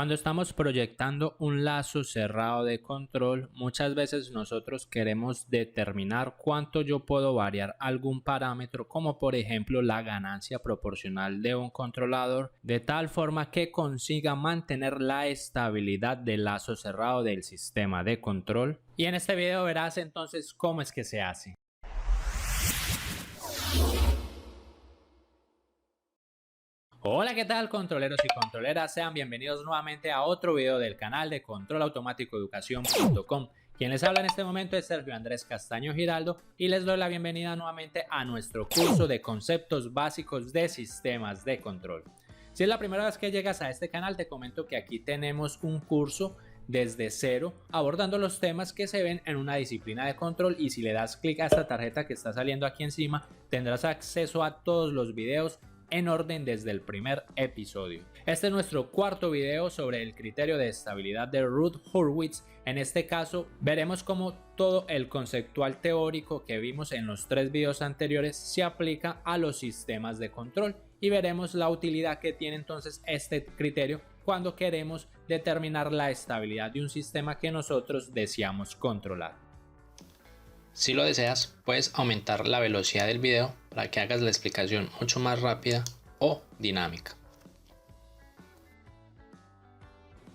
Cuando estamos proyectando un lazo cerrado de control, muchas veces nosotros queremos determinar cuánto yo puedo variar algún parámetro, como por ejemplo la ganancia proporcional de un controlador, de tal forma que consiga mantener la estabilidad del lazo cerrado del sistema de control. Y en este video verás entonces cómo es que se hace. Hola, ¿qué tal controleros y controleras? Sean bienvenidos nuevamente a otro video del canal de controlautomaticoeducación.com. Quien les habla en este momento es Sergio Andrés Castaño Giraldo y les doy la bienvenida nuevamente a nuestro curso de conceptos básicos de sistemas de control. Si es la primera vez que llegas a este canal, te comento que aquí tenemos un curso desde cero abordando los temas que se ven en una disciplina de control, y si le das clic a esta tarjeta que está saliendo aquí encima tendrás acceso a todos los videos en orden desde el primer episodio. Este es nuestro cuarto video sobre el criterio de estabilidad de Ruth Hurwitz. En este caso veremos cómo todo el conceptual teórico que vimos en los tres videos anteriores se aplica a los sistemas de control, y veremos la utilidad que tiene entonces este criterio cuando queremos determinar la estabilidad de un sistema que nosotros deseamos controlar. Si lo deseas, puedes aumentar la velocidad del video para que hagas la explicación mucho más rápida o dinámica.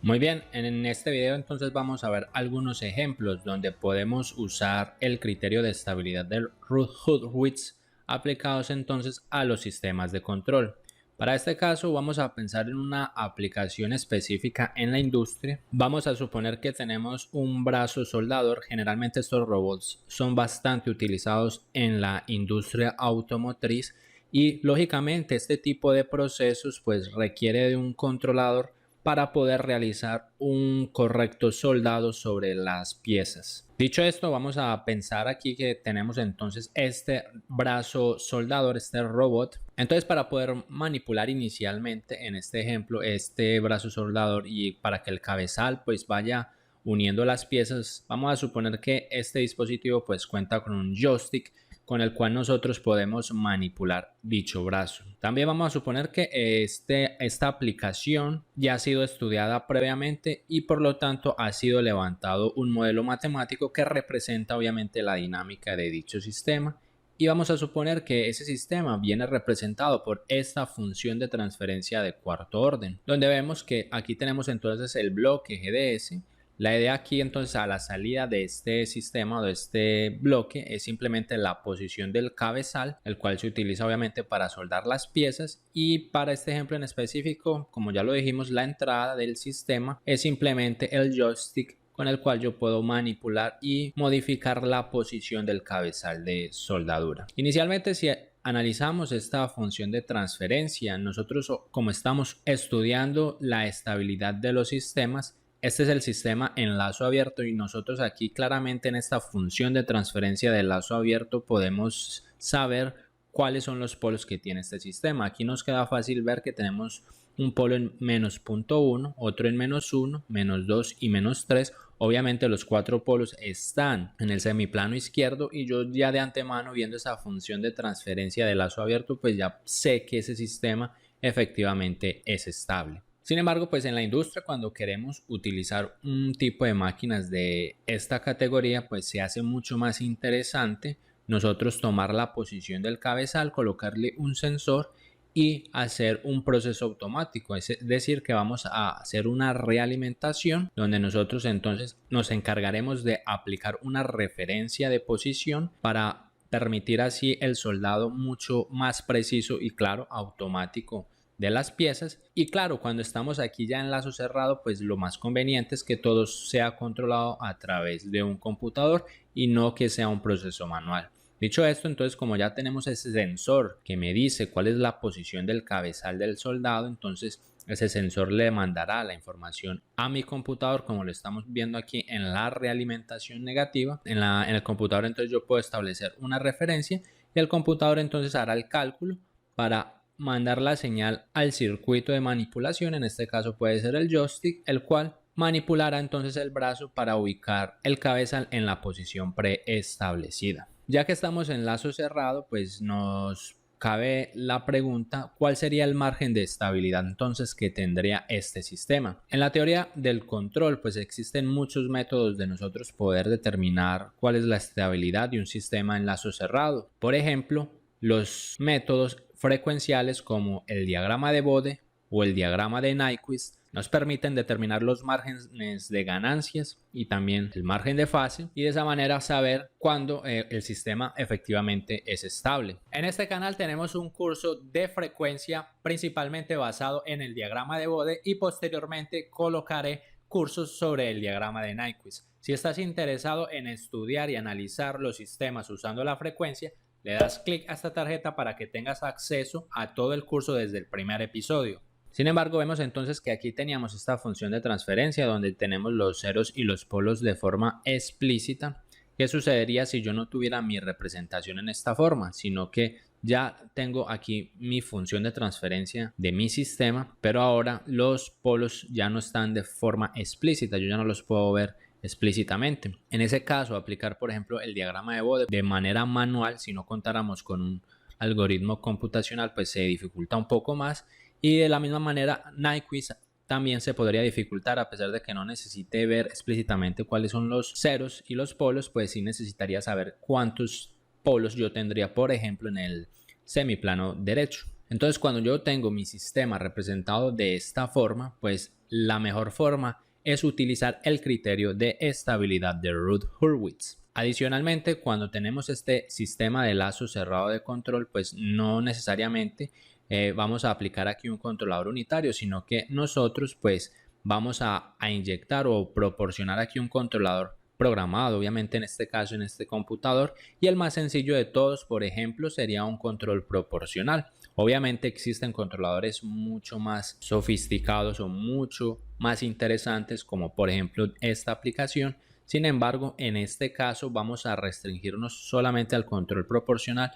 Muy bien, en este video entonces vamos a ver algunos ejemplos donde podemos usar el criterio de estabilidad de Ruth Hurwitz aplicados entonces a los sistemas de control. Para este caso vamos a pensar en una aplicación específica en la industria. Vamos a suponer que tenemos un brazo soldador. Generalmente estos robots son bastante utilizados en la industria automotriz y lógicamente este tipo de procesos pues requiere de un controlador para poder realizar un correcto soldado sobre las piezas. Dicho esto, vamos a pensar aquí que tenemos entonces este brazo soldador, este robot. Entonces, para poder manipular inicialmente en este ejemplo este brazo soldador y para que el cabezal pues vaya uniendo las piezas, vamos a suponer que este dispositivo pues cuenta con un joystick con el cual nosotros podemos manipular dicho brazo. También vamos a suponer que esta aplicación ya ha sido estudiada previamente y por lo tanto ha sido levantado un modelo matemático que representa obviamente la dinámica de dicho sistema, y vamos a suponer que ese sistema viene representado por esta función de transferencia de cuarto orden, donde vemos que aquí tenemos entonces el bloque GDS. La idea aquí entonces a la salida de este sistema o de este bloque es simplemente la posición del cabezal, el cual se utiliza obviamente para soldar las piezas, y para este ejemplo en específico, como ya lo dijimos, la entrada del sistema es simplemente el joystick con el cual yo puedo manipular y modificar la posición del cabezal de soldadura. Inicialmente, si analizamos esta función de transferencia, nosotros como estamos estudiando la estabilidad de los sistemas, este es el sistema en lazo abierto y nosotros aquí claramente en esta función de transferencia de lazo abierto podemos saber cuáles son los polos que tiene este sistema. Aquí nos queda fácil ver que tenemos un polo en menos 0.1, otro en menos 1, menos 2 y menos 3. Obviamente los cuatro polos están en el semiplano izquierdo y yo ya de antemano, viendo esa función de transferencia de lazo abierto, pues ya sé que ese sistema efectivamente es estable. Sin embargo, pues en la industria, cuando queremos utilizar un tipo de máquinas de esta categoría, pues se hace mucho más interesante nosotros tomar la posición del cabezal, colocarle un sensor y hacer un proceso automático. Es decir, que vamos a hacer una realimentación donde nosotros entonces nos encargaremos de aplicar una referencia de posición para permitir así el soldado mucho más preciso y claro, automático de las piezas. Y claro, cuando estamos aquí ya en lazo cerrado, pues lo más conveniente es que todo sea controlado a través de un computador y no que sea un proceso manual. Dicho esto, entonces como ya tenemos ese sensor que me dice cuál es la posición del cabezal del soldado, entonces ese sensor le mandará la información a mi computador, como lo estamos viendo aquí en la realimentación negativa. En el computador entonces yo puedo establecer una referencia y el computador entonces hará el cálculo para mandar la señal al circuito de manipulación. En este caso puede ser el joystick, el cual manipulará entonces el brazo para ubicar el cabezal en la posición preestablecida. Ya que estamos en lazo cerrado, pues nos cabe la pregunta, ¿cuál sería el margen de estabilidad entonces que tendría este sistema? En la teoría del control, pues existen muchos métodos de nosotros poder determinar cuál es la estabilidad de un sistema en lazo cerrado. Por ejemplo, los métodos frecuenciales como el diagrama de Bode o el diagrama de Nyquist nos permiten determinar los márgenes de ganancias y también el margen de fase, y de esa manera saber cuándo el sistema efectivamente es estable. En este canal tenemos un curso de frecuencia principalmente basado en el diagrama de Bode, y posteriormente colocaré cursos sobre el diagrama de Nyquist. Si estás interesado en estudiar y analizar los sistemas usando la frecuencia, le das clic a esta tarjeta para que tengas acceso a todo el curso desde el primer episodio. Sin embargo, vemos entonces que aquí teníamos esta función de transferencia donde tenemos los ceros y los polos de forma explícita. ¿Qué sucedería si yo no tuviera mi representación en esta forma, sino que ya tengo aquí mi función de transferencia de mi sistema, pero ahora los polos ya no están de forma explícita, yo ya no los puedo ver explícitamente? En ese caso, aplicar por ejemplo el diagrama de Bode de manera manual, si no contáramos con un algoritmo computacional, pues se dificulta un poco más. Y de la misma manera, Nyquist también se podría dificultar, a pesar de que no necesite ver explícitamente cuáles son los ceros y los polos, pues sí necesitaría saber cuántos polos yo tendría, por ejemplo, en el semiplano derecho. Entonces, cuando yo tengo mi sistema representado de esta forma, pues la mejor forma es utilizar el criterio de estabilidad de Routh-Hurwitz. Adicionalmente, cuando tenemos este sistema de lazo cerrado de control, pues no necesariamente vamos a aplicar aquí un controlador unitario, sino que nosotros pues vamos a inyectar o proporcionar aquí un controlador programado, obviamente en este caso en este computador, y el más sencillo de todos, por ejemplo, sería un control proporcional. Obviamente existen controladores mucho más sofisticados o mucho más interesantes, como por ejemplo esta aplicación. Sin embargo, en este caso vamos a restringirnos solamente al control proporcional,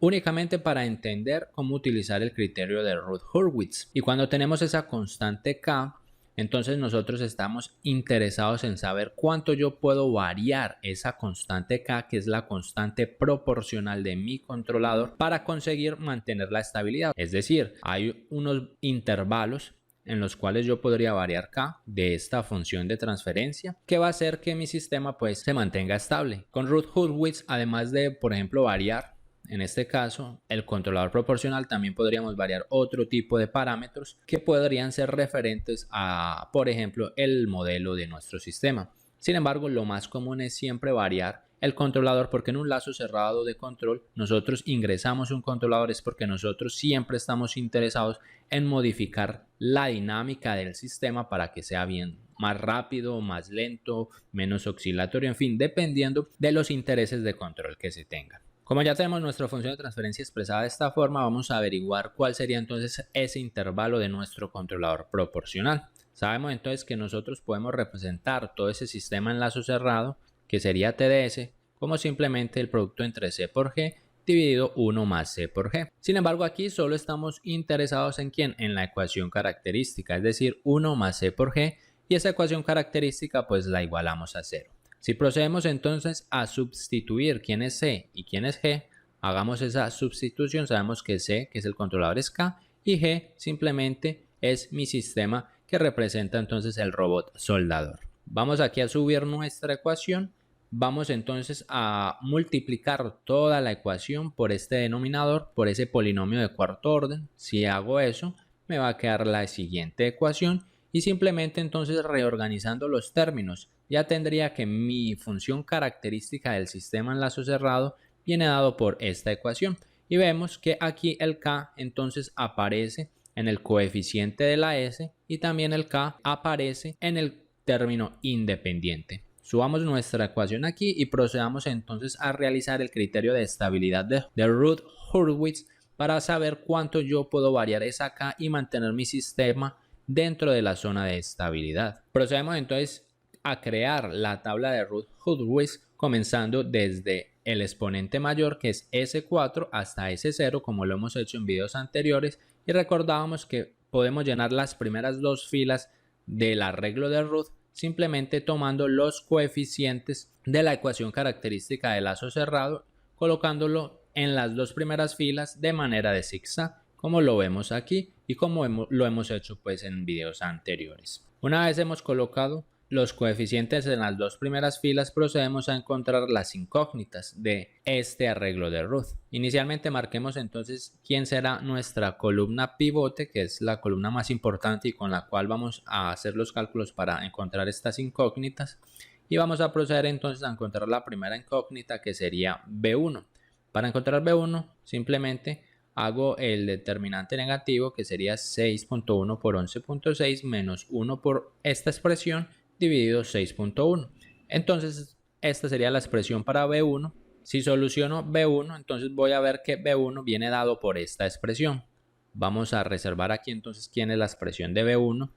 únicamente para entender cómo utilizar el criterio de Routh-Hurwitz. Y cuando tenemos esa constante K, entonces nosotros estamos interesados en saber cuánto yo puedo variar esa constante K, que es la constante proporcional de mi controlador, para conseguir mantener la estabilidad. Es decir, hay unos intervalos en los cuales yo podría variar K de esta función de transferencia, que va a hacer que mi sistema pues se mantenga estable. Con Routh-Hurwitz, además de por ejemplo variar en este caso el controlador proporcional, también podríamos variar otro tipo de parámetros que podrían ser referentes a, por ejemplo, el modelo de nuestro sistema. Sin embargo, lo más común es siempre variar el controlador, porque en un lazo cerrado de control nosotros ingresamos un controlador es porque nosotros siempre estamos interesados en modificar la dinámica del sistema para que sea bien más rápido, más lento, menos oscilatorio, en fin, dependiendo de los intereses de control que se tengan. Como ya tenemos nuestra función de transferencia expresada de esta forma, vamos a averiguar cuál sería entonces ese intervalo de nuestro controlador proporcional. Sabemos entonces que nosotros podemos representar todo ese sistema en lazo cerrado, que sería TDS, como simplemente el producto entre C por G dividido 1 más C por G. Sin embargo, aquí solo estamos interesados en ¿quién? En la ecuación característica, es decir, 1 más C por G, y esa ecuación característica pues la igualamos a 0. Si procedemos entonces a sustituir quién es C y quién es G, hagamos esa sustitución. Sabemos que C, que es el controlador, es K, y G simplemente es mi sistema, que representa entonces el robot soldador. Vamos aquí a subir nuestra ecuación. Vamos entonces a multiplicar toda la ecuación por este denominador, por ese polinomio de cuarto orden. Si hago eso, me va a quedar la siguiente ecuación, y simplemente entonces reorganizando los términos, ya tendría que mi función característica del sistema en lazo cerrado viene dado por esta ecuación, y vemos que aquí el K entonces aparece en el coeficiente de la S, y también el K aparece en el término independiente. Subamos nuestra ecuación aquí y procedamos entonces a realizar el criterio de estabilidad de Routh-Hurwitz para saber cuánto yo puedo variar esa K y mantener mi sistema dentro de la zona de estabilidad. Procedemos entonces a crear la tabla de Routh-Hurwitz, comenzando desde el exponente mayor, que es S4, hasta S0, como lo hemos hecho en videos anteriores, y recordábamos que podemos llenar las primeras dos filas del arreglo de Routh simplemente tomando los coeficientes de la ecuación característica de lazo cerrado, colocándolo en las dos primeras filas de manera de zigzag, como lo vemos aquí y como lo hemos hecho pues en videos anteriores. Una vez hemos colocado los coeficientes en las dos primeras filas, procedemos a encontrar las incógnitas de este arreglo de Ruth. Inicialmente marquemos entonces quién será nuestra columna pivote, que es la columna más importante y con la cual vamos a hacer los cálculos para encontrar estas incógnitas. Y vamos a proceder entonces a encontrar la primera incógnita, que sería B1. Para encontrar B1 simplemente hago el determinante negativo, que sería 6.1 por 11.6 menos 1 por esta expresión dividido 6.1. Entonces esta sería la expresión para B1. Si soluciono B1, entonces voy a ver que B1 viene dado por esta expresión. Vamos a reservar aquí entonces quién es la expresión de B1.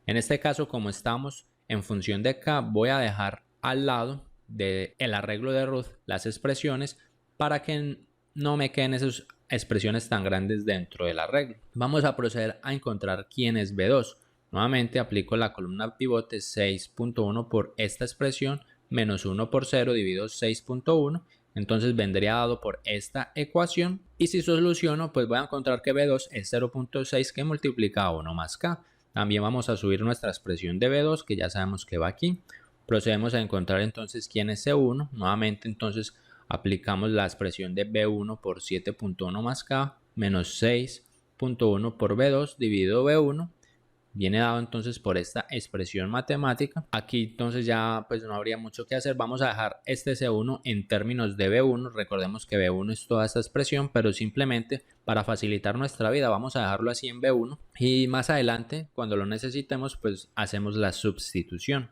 En este caso, como estamos en función de K, voy a dejar al lado del arreglo de Ruth las expresiones para que no me queden esas expresiones tan grandes dentro del arreglo. Vamos a proceder a encontrar quién es B2. Nuevamente aplico la columna pivote 6.1 por esta expresión menos 1 por 0 dividido 6.1. Entonces vendría dado por esta ecuación. Y si soluciono, pues voy a encontrar que B2 es 0.6 que multiplica a 1 más K. También vamos a subir nuestra expresión de B2, que ya sabemos que va aquí. Procedemos a encontrar entonces quién es C1. Nuevamente entonces aplicamos la expresión de B1 por 7.1 más K menos 6.1 por B2 dividido B1. Viene dado entonces por esta expresión matemática. Aquí entonces ya pues no habría mucho que hacer. Vamos a dejar este C1 en términos de B1. Recordemos que B1 es toda esta expresión, pero simplemente para facilitar nuestra vida vamos a dejarlo así en B1. Y más adelante, cuando lo necesitemos, pues hacemos la sustitución.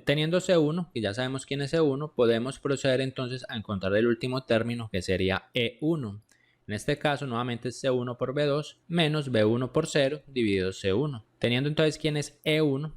Teniendo C1, que ya sabemos quién es C1, podemos proceder entonces a encontrar el último término, que sería E1. En este caso nuevamente es C1 por B2 menos B1 por 0 dividido C1. Teniendo entonces quién es E1,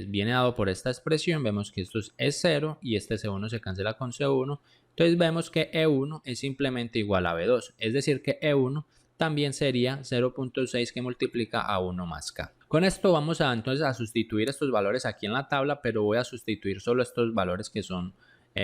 viene dado por esta expresión. Vemos que esto es 0 y este C1 se cancela con C1. Entonces vemos que E1 es simplemente igual a B2. Es decir que E1 también sería 0.6 que multiplica a 1 más K. Con esto vamos entonces a sustituir estos valores aquí en la tabla, pero voy a sustituir solo estos valores que son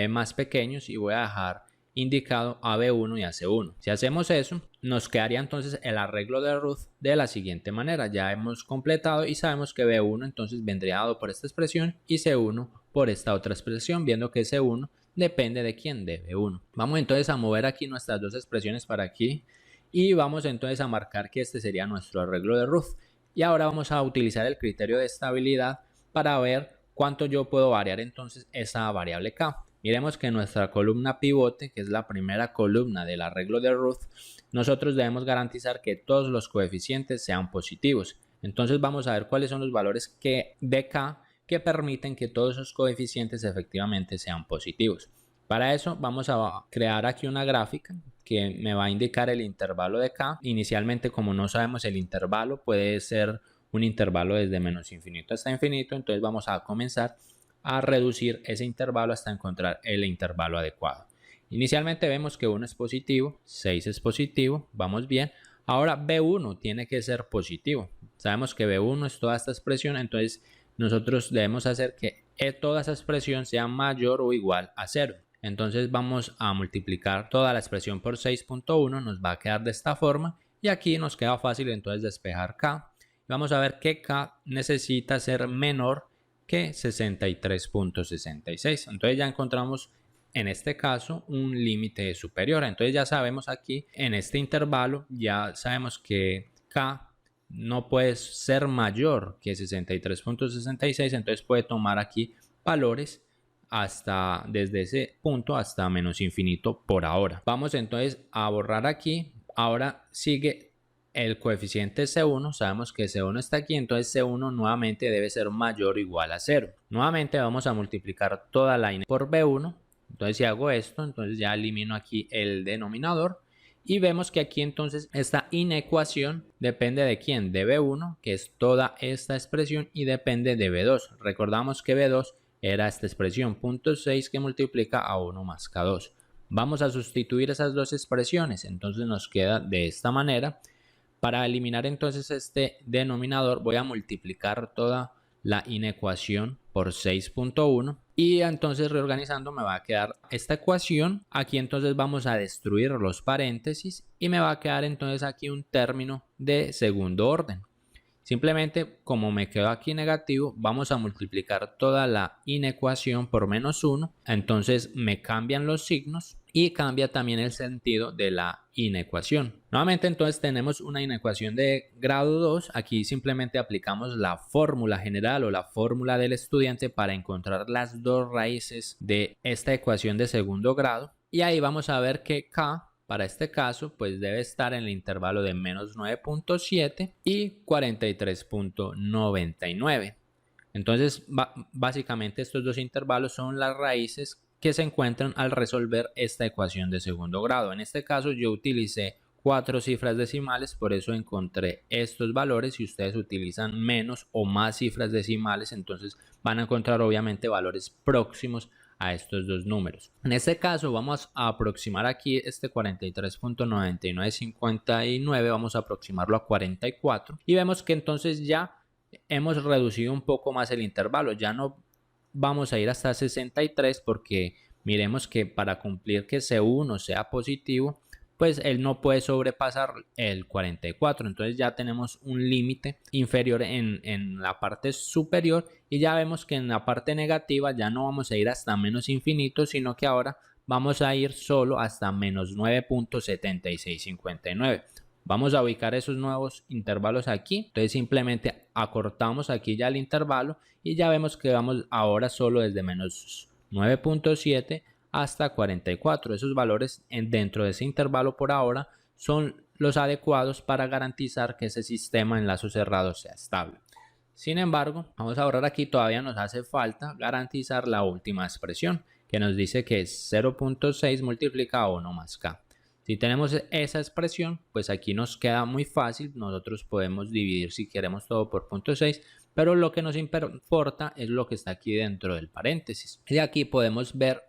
más pequeños y voy a dejar indicado a B1 y a C1. Si hacemos eso, nos quedaría entonces el arreglo de Ruth de la siguiente manera. Ya hemos completado y sabemos que B1 entonces vendría dado por esta expresión y C1 por esta otra expresión, viendo que C1 depende de quién, de B1. Vamos entonces a mover aquí nuestras dos expresiones para aquí y vamos entonces a marcar que este sería nuestro arreglo de Ruth. Y ahora vamos a utilizar el criterio de estabilidad para ver cuánto yo puedo variar entonces esa variable K. Miremos que nuestra columna pivote, que es la primera columna del arreglo de Ruth, nosotros debemos garantizar que todos los coeficientes sean positivos. Entonces vamos a ver cuáles son los valores de K que permiten que todos esos coeficientes efectivamente sean positivos. Para eso vamos a crear aquí una gráfica que me va a indicar el intervalo de K. Inicialmente, como no sabemos el intervalo, puede ser un intervalo desde menos infinito hasta infinito. Entonces vamos a comenzar a reducir ese intervalo hasta encontrar el intervalo adecuado. Inicialmente vemos que 1 es positivo, 6 es positivo, vamos bien. Ahora B1 tiene que ser positivo. Sabemos que B1 es toda esta expresión, entonces nosotros debemos hacer que toda esa expresión sea mayor o igual a 0. Entonces vamos a multiplicar toda la expresión por 6.1, nos va a quedar de esta forma y aquí nos queda fácil entonces despejar K. Vamos a ver que K necesita ser menor que 63.66. Entonces ya encontramos en este caso un límite superior. Entonces ya sabemos aquí en este intervalo, ya sabemos que K no puede ser mayor que 63.66. Entonces puede tomar aquí valores hasta desde ese punto hasta menos infinito por ahora. Vamos entonces a borrar aquí. Ahora sigue el coeficiente C1, sabemos que C1 está aquí, entonces C1 nuevamente debe ser mayor o igual a 0. Nuevamente vamos a multiplicar toda la inecuación por B1. Entonces si hago esto, entonces ya elimino aquí el denominador. Y vemos que aquí entonces esta inecuación depende de quién, de B1, que es toda esta expresión, y depende de B2. Recordamos que B2 era esta expresión, 0.6 que multiplica a 1 más K2. Vamos a sustituir esas dos expresiones, entonces nos queda de esta manera. Para eliminar entonces este denominador voy a multiplicar toda la inecuación por 6.1 y entonces reorganizando me va a quedar esta ecuación. Aquí entonces vamos a destruir los paréntesis y me va a quedar entonces aquí un término de segundo orden. Simplemente como me quedó aquí negativo, vamos a multiplicar toda la inecuación por -1. Entonces me cambian los signos y cambia también el sentido de la inecuación. Nuevamente entonces tenemos una inecuación de grado 2. Aquí simplemente aplicamos la fórmula general o la fórmula del estudiante para encontrar las dos raíces de esta ecuación de segundo grado. Y ahí vamos a ver que k para este caso, pues debe estar en el intervalo de -9.7 y 43.99. Entonces, básicamente estos dos intervalos son las raíces que se encuentran al resolver esta ecuación de segundo grado. En este caso yo utilicé 4 cifras decimales, por eso encontré estos valores. Si ustedes utilizan menos o más cifras decimales, entonces van a encontrar obviamente valores próximos a estos dos números. En este caso vamos a aproximar aquí este 43.9959, vamos a aproximarlo a 44 y vemos que entonces ya hemos reducido un poco más el intervalo, ya no vamos a ir hasta 63 porque miremos que para cumplir que C1 sea positivo, pues él no puede sobrepasar el 44, entonces ya tenemos un límite inferior en la parte superior y ya vemos que en la parte negativa ya no vamos a ir hasta menos infinito, sino que ahora vamos a ir solo hasta menos 9.7659. Vamos a ubicar esos nuevos intervalos aquí, entonces simplemente acortamos aquí ya el intervalo y ya vemos que vamos ahora solo desde menos 9.7 hasta 44. Esos valores dentro de ese intervalo por ahora son los adecuados para garantizar que ese sistema en lazo cerrado sea estable. Sin embargo, vamos a borrar aquí, todavía nos hace falta garantizar la última expresión que nos dice que es 0.6 multiplicado a 1 más k. Si tenemos esa expresión, pues aquí nos queda muy fácil, nosotros podemos dividir si queremos todo por 0.6, pero lo que nos importa es lo que está aquí dentro del paréntesis. Y aquí podemos ver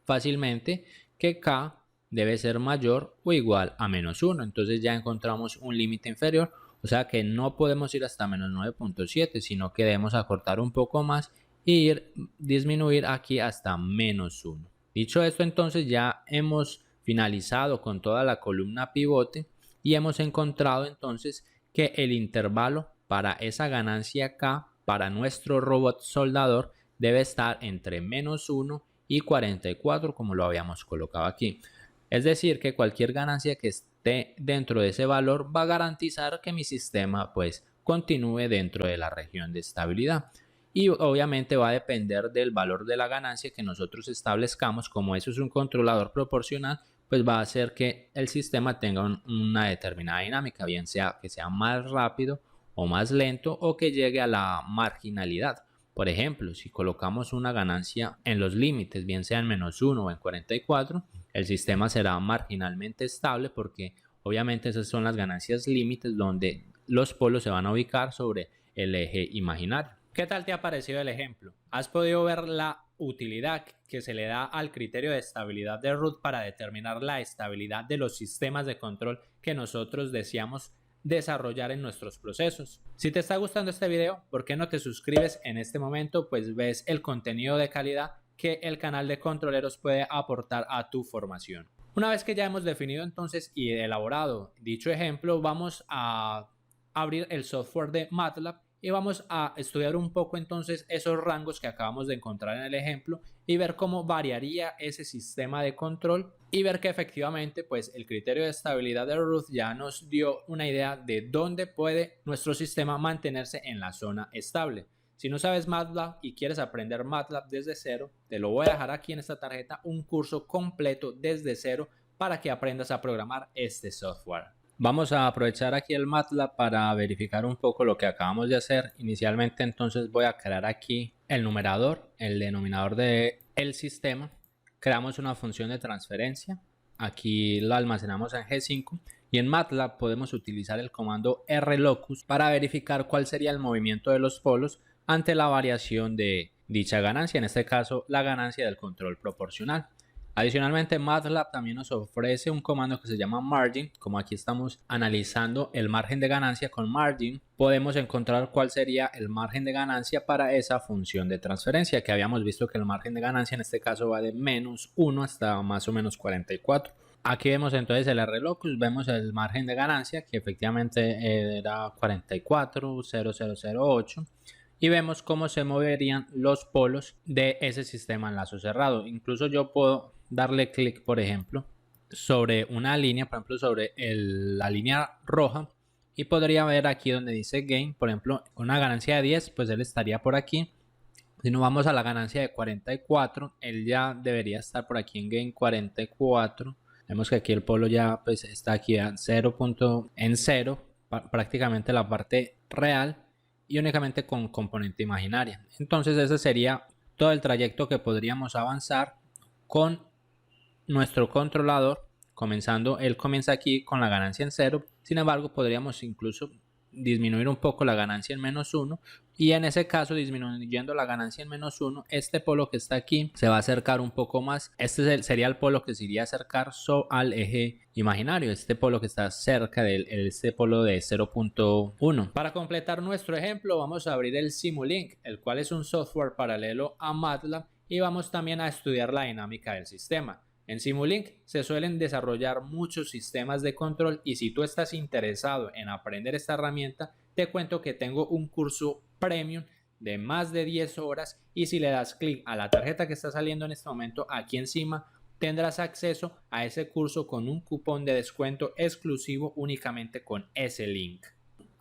fácilmente que k debe ser mayor o igual a -1, entonces ya encontramos un límite inferior, o sea que no podemos ir hasta menos 9.7, sino que debemos acortar un poco más y disminuir aquí hasta -1. Dicho esto, entonces ya hemos finalizado con toda la columna pivote y hemos encontrado entonces que el intervalo para esa ganancia k para nuestro robot soldador debe estar entre -1 y 44, como lo habíamos colocado aquí. Es decir, que cualquier ganancia que esté dentro de ese valor va a garantizar que mi sistema pues continúe dentro de la región de estabilidad. Y obviamente va a depender del valor de la ganancia que nosotros establezcamos. Como eso es un controlador proporcional, pues va a hacer que el sistema tenga una determinada dinámica, bien sea que sea más rápido o más lento o que llegue a la marginalidad. Por ejemplo, si colocamos una ganancia en los límites, bien sea en -1 o en 44, el sistema será marginalmente estable porque obviamente esas son las ganancias límites donde los polos se van a ubicar sobre el eje imaginario. ¿Qué tal te ha parecido el ejemplo? ¿Has podido ver la utilidad que se le da al criterio de estabilidad de root para determinar la estabilidad de los sistemas de control que nosotros deseamos desarrollar en nuestros procesos? Si te está gustando este video, ¿por qué no te suscribes en este momento? Pues ves el contenido de calidad que el canal de controleros puede aportar a tu formación. Una vez que ya hemos definido entonces y elaborado dicho ejemplo, vamos a abrir el software de MATLAB y vamos a estudiar un poco entonces esos rangos que acabamos de encontrar en el ejemplo y ver cómo variaría ese sistema de control y ver que efectivamente pues el criterio de estabilidad de Root ya nos dio una idea de dónde puede nuestro sistema mantenerse en la zona estable. Si no sabes MATLAB y quieres aprender MATLAB desde cero, te lo voy a dejar aquí en esta tarjeta, un curso completo desde cero para que aprendas a programar este software. Vamos a aprovechar aquí el MATLAB para verificar un poco lo que acabamos de hacer. Inicialmente entonces voy a crear aquí el numerador, el denominador del sistema. Creamos una función de transferencia. Aquí la almacenamos en G5 y en MATLAB podemos utilizar el comando rlocus para verificar cuál sería el movimiento de los polos ante la variación de dicha ganancia, en este caso la ganancia del control proporcional. Adicionalmente, MATLAB también nos ofrece un comando que se llama margin. Como aquí estamos analizando el margen de ganancia con margin, podemos encontrar cuál sería el margen de ganancia para esa función de transferencia, que habíamos visto que el margen de ganancia en este caso va de -1 hasta más o menos 44. Aquí vemos entonces el RLOCUS, vemos el margen de ganancia que efectivamente era 44,0008. Y vemos cómo se moverían los polos de ese sistema en lazo cerrado. Incluso yo puedo darle clic, por ejemplo, sobre una línea, por ejemplo, sobre la línea roja, y podría ver aquí donde dice gain, por ejemplo, una ganancia de 10, pues él estaría por aquí. Si nos vamos a la ganancia de 44, él ya debería estar por aquí en gain 44. Vemos que aquí el polo ya pues está aquí a 0, en 0, prácticamente la parte real, y únicamente con componente imaginaria. Entonces ese sería todo el trayecto que podríamos avanzar con nuestro controlador. Comenzando, él comienza aquí con la ganancia en 0, sin embargo podríamos incluso disminuir un poco la ganancia en -1, y en ese caso, disminuyendo la ganancia en -1, este polo que está aquí se va a acercar un poco más. Este sería el polo que se iría a acercar al eje imaginario, este polo que está cerca de este polo de 0.1. Para completar nuestro ejemplo, vamos a abrir el Simulink, el cual es un software paralelo a MATLAB, y vamos también a estudiar la dinámica del sistema. En Simulink se suelen desarrollar muchos sistemas de control, y si tú estás interesado en aprender esta herramienta, te cuento que tengo un curso premium de más de 10 horas, y si le das clic a la tarjeta que está saliendo en este momento aquí encima, tendrás acceso a ese curso con un cupón de descuento exclusivo únicamente con ese link.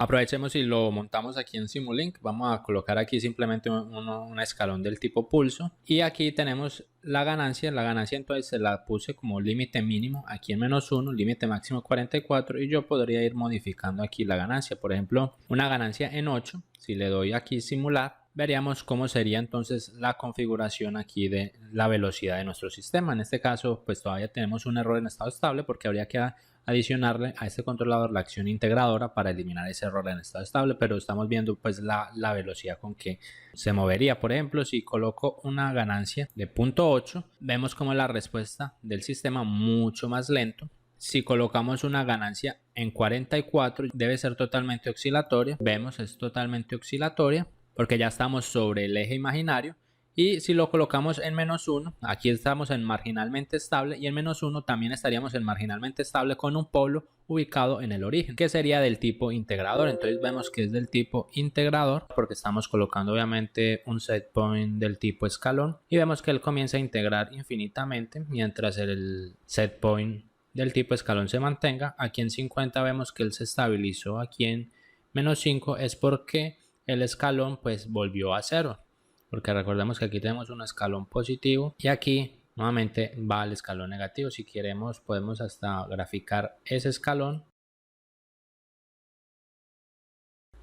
Aprovechemos y lo montamos aquí en Simulink. Vamos a colocar aquí simplemente un escalón del tipo pulso, y aquí tenemos la ganancia. Entonces se la puse como límite mínimo aquí en -1, límite máximo 44, y yo podría ir modificando aquí la ganancia. Por ejemplo, una ganancia en 8, si le doy aquí simular, veríamos cómo sería entonces la configuración aquí de la velocidad de nuestro sistema. En este caso pues todavía tenemos un error en estado estable, porque habría que adicionarle a este controlador la acción integradora para eliminar ese error en estado estable, pero estamos viendo pues la velocidad con que se movería. Por ejemplo, si coloco una ganancia de 0.8, vemos como la respuesta del sistema mucho más lento. Si colocamos una ganancia en 44, debe ser totalmente oscilatoria. Vemos, es totalmente oscilatoria porque ya estamos sobre el eje imaginario. Y si lo colocamos en -1, aquí estamos en marginalmente estable, y en -1 también estaríamos en marginalmente estable con un polo ubicado en el origen, que sería del tipo integrador. Entonces vemos que es del tipo integrador porque estamos colocando obviamente un set point del tipo escalón, y vemos que él comienza a integrar infinitamente mientras el set point del tipo escalón se mantenga. Aquí en 50 vemos que él se estabilizó aquí en -5, es porque el escalón pues volvió a 0. Porque recordemos que aquí tenemos un escalón positivo y aquí nuevamente va al escalón negativo. Si queremos podemos hasta graficar ese escalón.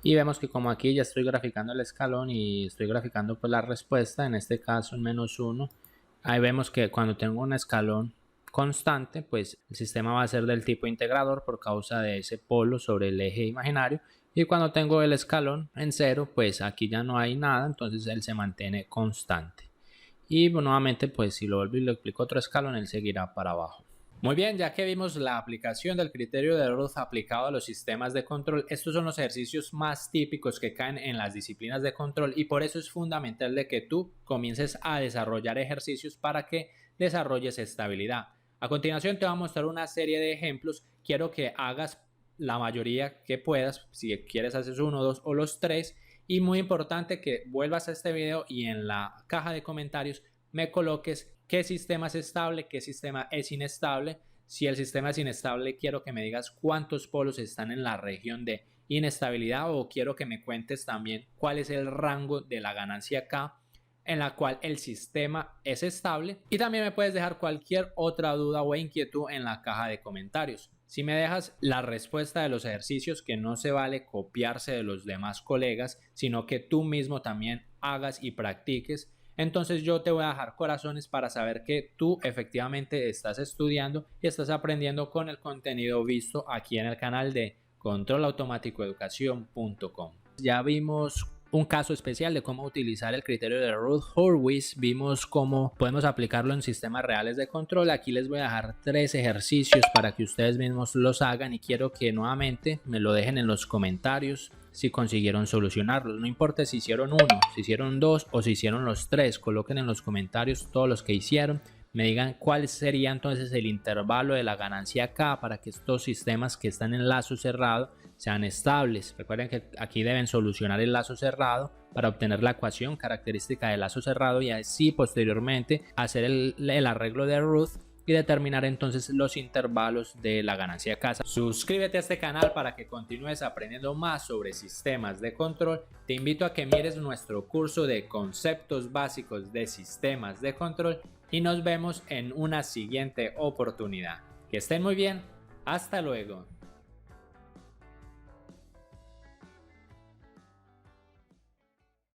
Y vemos que como aquí ya estoy graficando el escalón y estoy graficando pues la respuesta, en este caso en -1, ahí vemos que cuando tengo un escalón constante, pues el sistema va a ser del tipo integrador por causa de ese polo sobre el eje imaginario. Y cuando tengo el escalón en 0, pues aquí ya no hay nada, entonces él se mantiene constante. Y nuevamente, pues si lo vuelvo y le aplico otro escalón, él seguirá para abajo. Muy bien, ya que vimos la aplicación del criterio de Ruth aplicado a los sistemas de control, estos son los ejercicios más típicos que caen en las disciplinas de control, y por eso es fundamental de que tú comiences a desarrollar ejercicios para que desarrolles estabilidad. A continuación te voy a mostrar una serie de ejemplos. Quiero que hagas la mayoría que puedas. Si quieres haces 1, 2 o los 3. Y muy importante que vuelvas a este video y en la caja de comentarios me coloques qué sistema es estable, qué sistema es inestable. Si el sistema es inestable, quiero que me digas cuántos polos están en la región de inestabilidad, o quiero que me cuentes también cuál es el rango de la ganancia K en la cual el sistema es estable. Y también me puedes dejar cualquier otra duda o inquietud en la caja de comentarios. Si me dejas la respuesta de los ejercicios, que no se vale copiarse de los demás colegas, sino que tú mismo también hagas y practiques, entonces yo te voy a dejar corazones para saber que tú efectivamente estás estudiando y estás aprendiendo con el contenido visto aquí en el canal de controlautomaticoeducacion.com. Ya vimos un caso especial de cómo utilizar el criterio de Routh-Hurwitz. Vimos cómo podemos aplicarlo en sistemas reales de control. Aquí les voy a dejar 3 ejercicios para que ustedes mismos los hagan y quiero que nuevamente me lo dejen en los comentarios si consiguieron solucionarlos. No importa si hicieron uno, si hicieron 2 o si hicieron los 3, coloquen en los comentarios todos los que hicieron. Me digan cuál sería entonces el intervalo de la ganancia acá para que estos sistemas que están en lazo cerrado sean estables. Recuerden que aquí deben solucionar el lazo cerrado para obtener la ecuación característica del lazo cerrado y así posteriormente hacer el arreglo de Routh y determinar entonces los intervalos de la ganancia acá. Suscríbete a este canal para que continúes aprendiendo más sobre sistemas de control. Te invito a que mires nuestro curso de conceptos básicos de sistemas de control y nos vemos en una siguiente oportunidad. Que estén muy bien. Hasta luego.